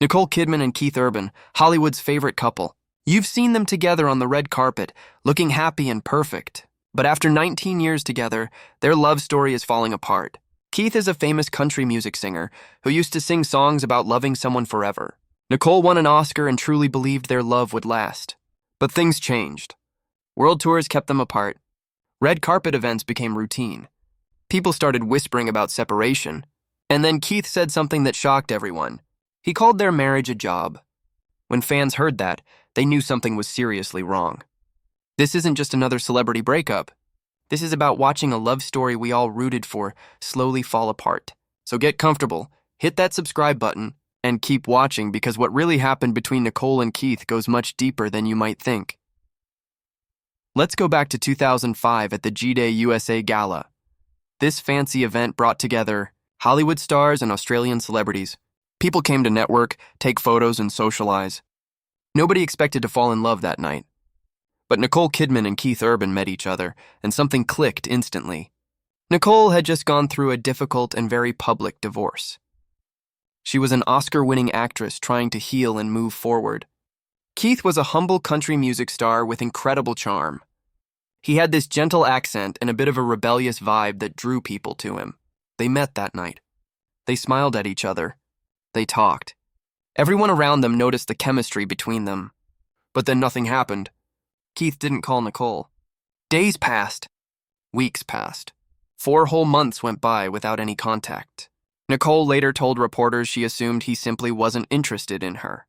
Nicole Kidman and Keith Urban, Hollywood's favorite couple. You've seen them together on the red carpet, looking happy and perfect. But after 19 years together, their love story is falling apart. Keith is a famous country music singer who used to sing songs about loving someone forever. Nicole won an Oscar and truly believed their love would last. But things changed. World tours kept them apart. Red carpet events became routine. People started whispering about separation. And then Keith said something that shocked everyone. He called their marriage a job. When fans heard that, they knew something was seriously wrong. This isn't just another celebrity breakup. This is about watching a love story we all rooted for slowly fall apart. So get comfortable, hit that subscribe button, and keep watching because what really happened between Nicole and Keith goes much deeper than you might think. Let's go back to 2005 at the G-Day USA Gala. This fancy event brought together Hollywood stars and Australian celebrities. People came to network, take photos, and socialize. Nobody expected to fall in love that night. But Nicole Kidman and Keith Urban met each other, and something clicked instantly. Nicole had just gone through a difficult and very public divorce. She was an Oscar-winning actress trying to heal and move forward. Keith was a humble country music star with incredible charm. He had this gentle accent and a bit of a rebellious vibe that drew people to him. They met that night. They smiled at each other. They talked. Everyone around them noticed the chemistry between them. But then nothing happened. Keith didn't call Nicole. Days passed. Weeks passed. 4 whole months went by without any contact. Nicole later told reporters she assumed he simply wasn't interested in her.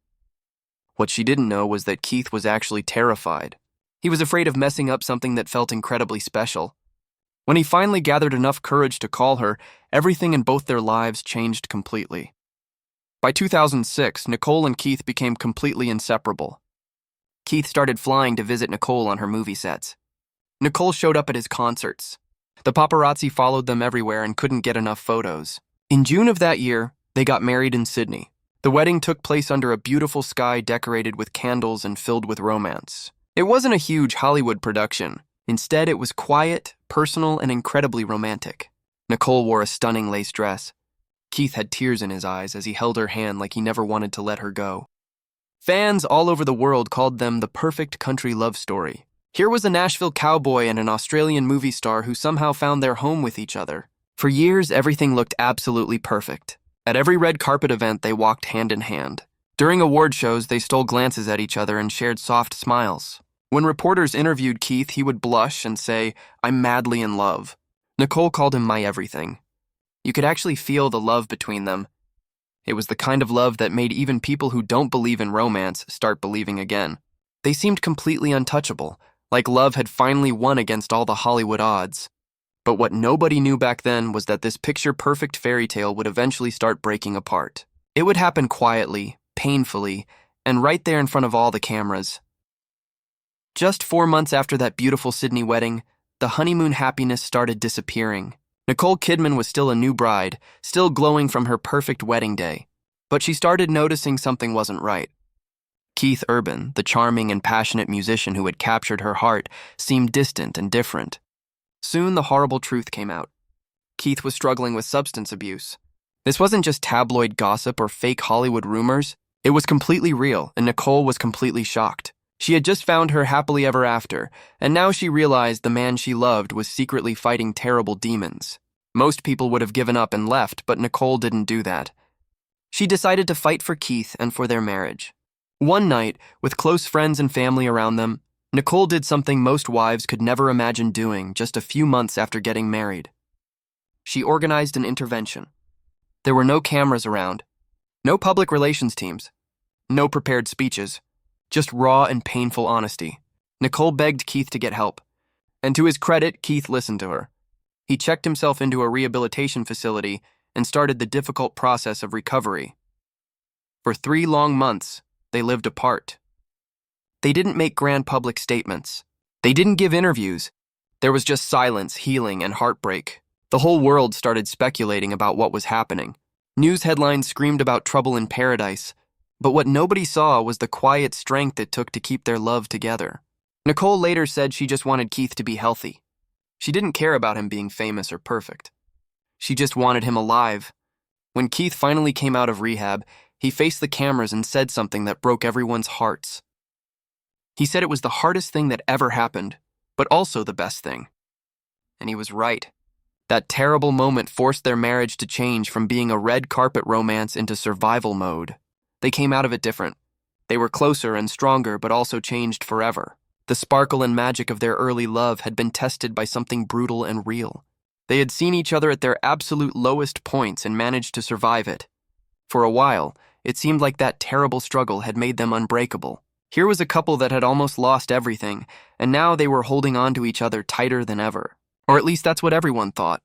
What she didn't know was that Keith was actually terrified. He was afraid of messing up something that felt incredibly special. When he finally gathered enough courage to call her, everything in both their lives changed completely. By 2006, Nicole and Keith became completely inseparable. Keith started flying to visit Nicole on her movie sets. Nicole showed up at his concerts. The paparazzi followed them everywhere and couldn't get enough photos. In June of that year, they got married in Sydney. The wedding took place under a beautiful sky decorated with candles and filled with romance. It wasn't a huge Hollywood production. Instead, it was quiet, personal, and incredibly romantic. Nicole wore a stunning lace dress. Keith had tears in his eyes as he held her hand like he never wanted to let her go. Fans all over the world called them the perfect country love story. Here was a Nashville cowboy and an Australian movie star who somehow found their home with each other. For years, everything looked absolutely perfect. At every red carpet event, they walked hand in hand. During award shows, they stole glances at each other and shared soft smiles. When reporters interviewed Keith, he would blush and say, "I'm madly in love." Nicole called him my everything. You could actually feel the love between them. It was the kind of love that made even people who don't believe in romance start believing again. They seemed completely untouchable, like love had finally won against all the Hollywood odds. But what nobody knew back then was that this picture-perfect fairy tale would eventually start breaking apart. It would happen quietly, painfully, and right there in front of all the cameras. Just 4 months after that beautiful Sydney wedding, the honeymoon happiness started disappearing. Nicole Kidman was still a new bride, still glowing from her perfect wedding day. But she started noticing something wasn't right. Keith Urban, the charming and passionate musician who had captured her heart, seemed distant and different. Soon the horrible truth came out. Keith was struggling with substance abuse. This wasn't just tabloid gossip or fake Hollywood rumors. It was completely real, and Nicole was completely shocked. She had just found her happily ever after, and now she realized the man she loved was secretly fighting terrible demons. Most people would have given up and left, but Nicole didn't do that. She decided to fight for Keith and for their marriage. One night, with close friends and family around them, Nicole did something most wives could never imagine doing just a few months after getting married. She organized an intervention. There were no cameras around, no public relations teams, no prepared speeches, just raw and painful honesty. Nicole begged Keith to get help, and to his credit, Keith listened to her. He checked himself into a rehabilitation facility and started the difficult process of recovery. For 3 long months, they lived apart. They didn't make grand public statements. They didn't give interviews. There was just silence, healing, and heartbreak. The whole world started speculating about what was happening. News headlines screamed about trouble in paradise, but what nobody saw was the quiet strength it took to keep their love together. Nicole later said she just wanted Keith to be healthy. She didn't care about him being famous or perfect. She just wanted him alive. When Keith finally came out of rehab, He faced the cameras and said something that broke everyone's hearts. He said it was the hardest thing that ever happened, but also the best thing. And he was right. That terrible moment forced their marriage to change from being a red carpet romance into survival mode. They came out of it different. They were closer and stronger, but also changed forever. The sparkle and magic of their early love had been tested by something brutal and real. They had seen each other at their absolute lowest points and managed to survive it. For a while, it seemed like that terrible struggle had made them unbreakable. Here was a couple that had almost lost everything, and now they were holding on to each other tighter than ever. Or at least that's what everyone thought.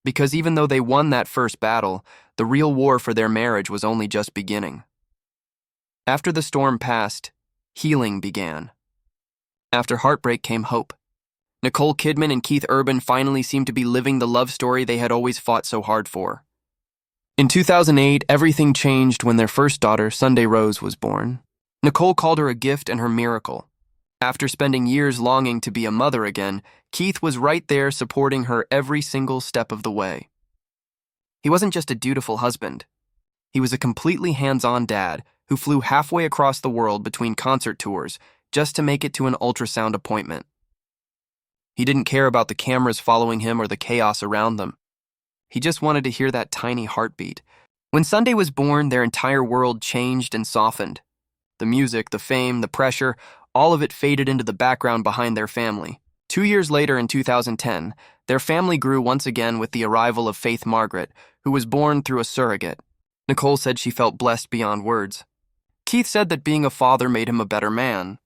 Because even though they won that first battle, the real war for their marriage was only just beginning. After the storm passed, healing began. After heartbreak came hope. Nicole Kidman and Keith Urban finally seemed to be living the love story they had always fought so hard for. In 2008, everything changed when their first daughter, Sunday Rose, was born. Nicole called her a gift and her miracle. After spending years longing to be a mother again, Keith was right there supporting her every single step of the way. He wasn't just a dutiful husband. He was a completely hands-on dad who flew halfway across the world between concert tours just to make it to an ultrasound appointment. He didn't care about the cameras following him or the chaos around them. He just wanted to hear that tiny heartbeat. When Sunday was born, their entire world changed and softened. The music, the fame, the pressure, all of it faded into the background behind their family. 2 years later, in 2010, their family grew once again with the arrival of Faith Margaret, who was born through a surrogate. Nicole said she felt blessed beyond words. Keith said that being a father made him a better man.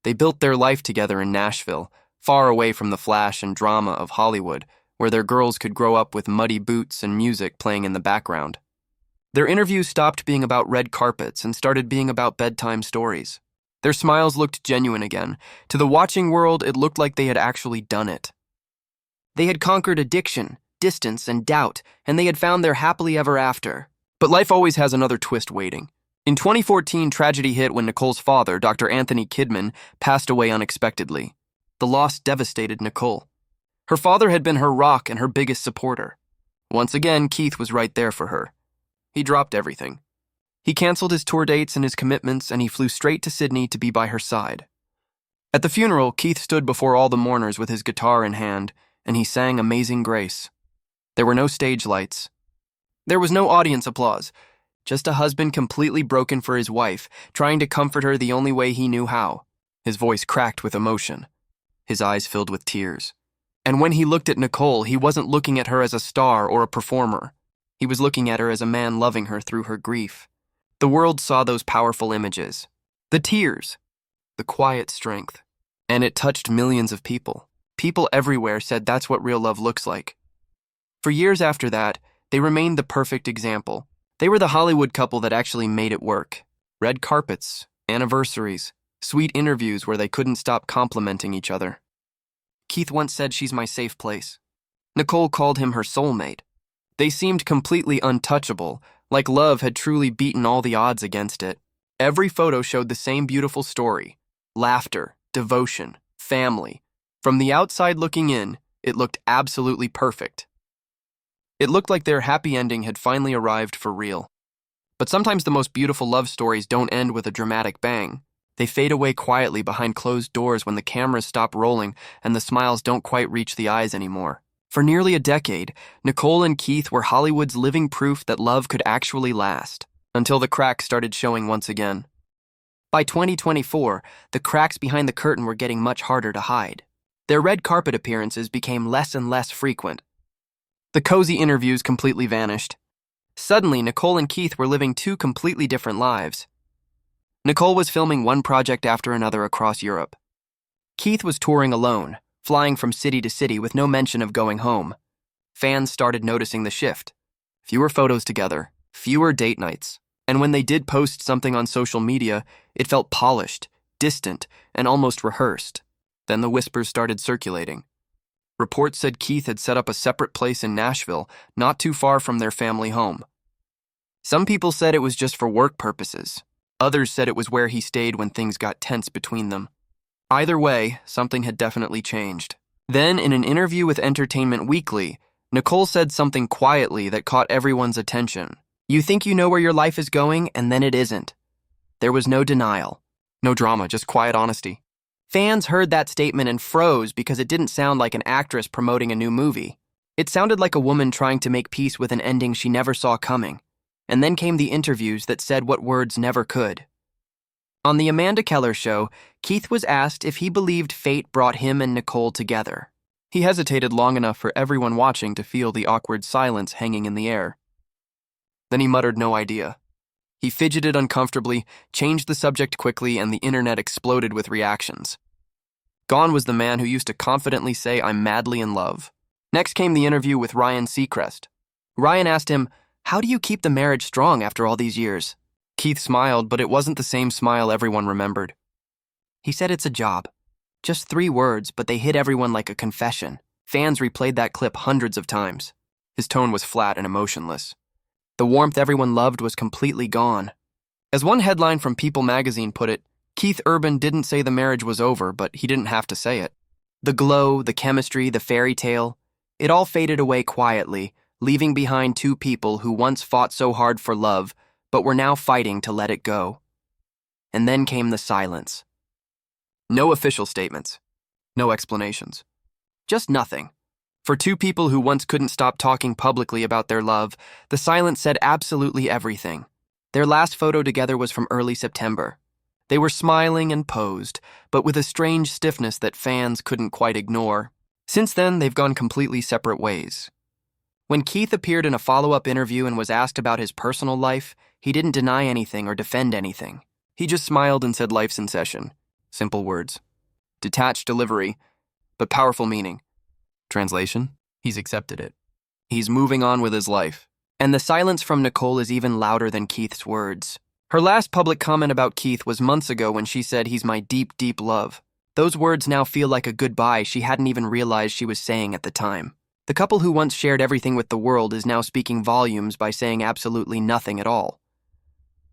They built their life together in Nashville, far away from the flash and drama of Hollywood, where their girls could grow up with muddy boots and music playing in the background. Their interviews stopped being about red carpets and started being about bedtime stories. Their smiles looked genuine again. To the watching world, it looked like they had actually done it. They had conquered addiction, distance, and doubt, and they had found their happily ever after. But life always has another twist waiting. In 2014, tragedy hit when Nicole's father, Dr. Anthony Kidman, passed away unexpectedly. The loss devastated Nicole. Her father had been her rock and her biggest supporter. Once again, Keith was right there for her. He dropped everything. He canceled his tour dates and his commitments, and he flew straight to Sydney to be by her side. At the funeral, Keith stood before all the mourners with his guitar in hand, and he sang Amazing Grace. There were no stage lights. There was no audience applause, just a husband completely broken for his wife, trying to comfort her the only way he knew how. His voice cracked with emotion. His eyes filled with tears. And when he looked at Nicole, he wasn't looking at her as a star or a performer. He was looking at her as a man loving her through her grief. The world saw those powerful images. The tears. The quiet strength. And it touched millions of people. People everywhere said that's what real love looks like. For years after that, they remained the perfect example. They were the Hollywood couple that actually made it work. Red carpets, anniversaries, sweet interviews where they couldn't stop complimenting each other. Keith once said, "She's my safe place." Nicole called him her soulmate. They seemed completely untouchable, like love had truly beaten all the odds against it. Every photo showed the same beautiful story: laughter, devotion, family. From the outside looking in, it looked absolutely perfect. It looked like their happy ending had finally arrived for real. But sometimes the most beautiful love stories don't end with a dramatic bang. They fade away quietly behind closed doors when the cameras stop rolling and the smiles don't quite reach the eyes anymore. For nearly a decade, Nicole and Keith were Hollywood's living proof that love could actually last, until the cracks started showing once again. By 2024, the cracks behind the curtain were getting much harder to hide. Their red carpet appearances became less and less frequent. The cozy interviews completely vanished. Suddenly, Nicole and Keith were living two completely different lives. Nicole was filming one project after another across Europe. Keith was touring alone, flying from city to city with no mention of going home. Fans started noticing the shift. Fewer photos together, fewer date nights. And when they did post something on social media, it felt polished, distant, and almost rehearsed. Then the whispers started circulating. Reports said Keith had set up a separate place in Nashville, not too far from their family home. Some people said it was just for work purposes. Others said it was where he stayed when things got tense between them. Either way, something had definitely changed. Then, in an interview with Entertainment Weekly, Nicole said something quietly that caught everyone's attention. You think you know where your life is going, and then it isn't. There was no denial. No drama, just quiet honesty. Fans heard that statement and froze because it didn't sound like an actress promoting a new movie. It sounded like a woman trying to make peace with an ending she never saw coming. And then came the interviews that said what words never could. On the Amanda Keller show, Keith was asked if he believed fate brought him and Nicole together. He hesitated long enough for everyone watching to feel the awkward silence hanging in the air. Then he muttered no idea. He fidgeted uncomfortably, changed the subject quickly, and the internet exploded with reactions. Gone was the man who used to confidently say, "I'm madly in love." Next came the interview with Ryan Seacrest. Ryan asked him, "How do you keep the marriage strong after all these years?" Keith smiled, but it wasn't the same smile everyone remembered. He said it's a job. Just 3 words, but they hit everyone like a confession. Fans replayed that clip hundreds of times. His tone was flat and emotionless. The warmth everyone loved was completely gone. As one headline from People magazine put it, Keith Urban didn't say the marriage was over, but he didn't have to say it. The glow, the chemistry, the fairy tale, it all faded away quietly, leaving behind 2 people who once fought so hard for love, but were now fighting to let it go. And then came the silence. No official statements. No explanations. Just nothing. For 2 people who once couldn't stop talking publicly about their love, the silence said absolutely everything. Their last photo together was from early September. They were smiling and posed, but with a strange stiffness that fans couldn't quite ignore. Since then, they've gone completely separate ways. When Keith appeared in a follow-up interview and was asked about his personal life, he didn't deny anything or defend anything. He just smiled and said life's in session. Simple words. Detached delivery, but powerful meaning. Translation? He's accepted it. He's moving on with his life. And the silence from Nicole is even louder than Keith's words. Her last public comment about Keith was months ago when she said, "He's my deep, deep love." Those words now feel like a goodbye she hadn't even realized she was saying at the time. The couple who once shared everything with the world is now speaking volumes by saying absolutely nothing at all.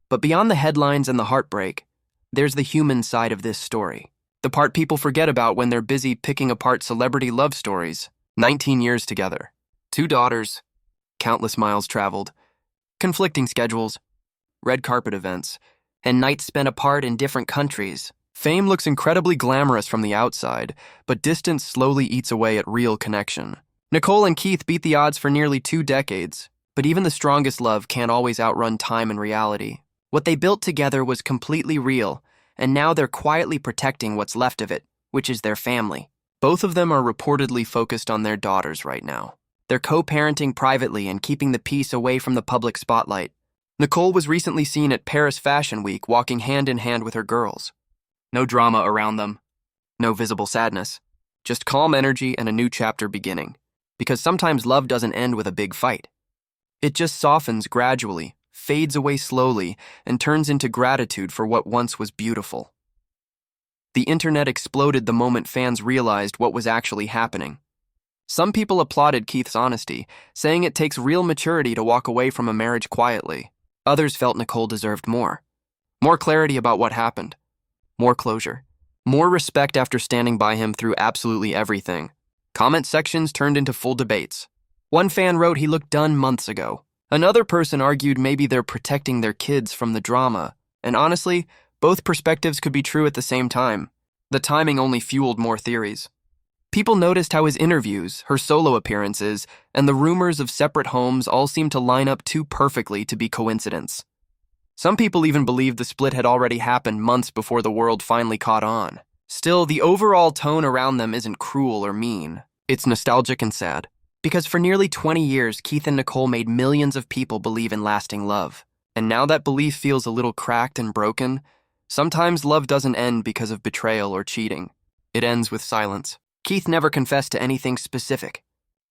But beyond the headlines and the heartbreak, there's the human side of this story. The part people forget about when they're busy picking apart celebrity love stories. 19 years together. 2 daughters. Countless miles traveled. Conflicting schedules. Red carpet events. And nights spent apart in different countries. Fame looks incredibly glamorous from the outside, but distance slowly eats away at real connection. Nicole and Keith beat the odds for nearly 2 decades, but even the strongest love can't always outrun time and reality. What they built together was completely real, and now they're quietly protecting what's left of it, which is their family. Both of them are reportedly focused on their daughters right now. They're co-parenting privately and keeping the peace away from the public spotlight. Nicole was recently seen at Paris Fashion Week walking hand in hand with her girls. No drama around them. No visible sadness. Just calm energy and a new chapter beginning. Because sometimes love doesn't end with a big fight. It just softens gradually, fades away slowly, and turns into gratitude for what once was beautiful. The internet exploded the moment fans realized what was actually happening. Some people applauded Keith's honesty, saying it takes real maturity to walk away from a marriage quietly. Others felt Nicole deserved more. More clarity about what happened. More closure. More respect after standing by him through absolutely everything. Comment sections turned into full debates. One fan wrote he looked done months ago. Another person argued maybe they're protecting their kids from the drama. And honestly, both perspectives could be true at the same time. The timing only fueled more theories. People noticed how his interviews, her solo appearances, and the rumors of separate homes all seemed to line up too perfectly to be coincidence. Some people even believed the split had already happened months before the world finally caught on. Still, the overall tone around them isn't cruel or mean. It's nostalgic and sad. Because for nearly 20 years, Keith and Nicole made millions of people believe in lasting love. And now that belief feels a little cracked and broken. Sometimes love doesn't end because of betrayal or cheating. It ends with silence. Keith never confessed to anything specific.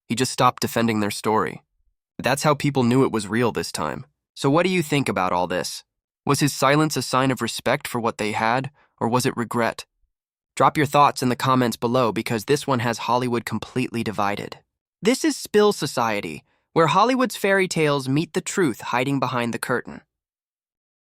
He just stopped defending their story. That's how people knew it was real this time. So what do you think about all this? Was his silence a sign of respect for what they had, or was it regret? Drop your thoughts in the comments below because this one has Hollywood completely divided. This is Spill Society, where Hollywood's fairy tales meet the truth hiding behind the curtain.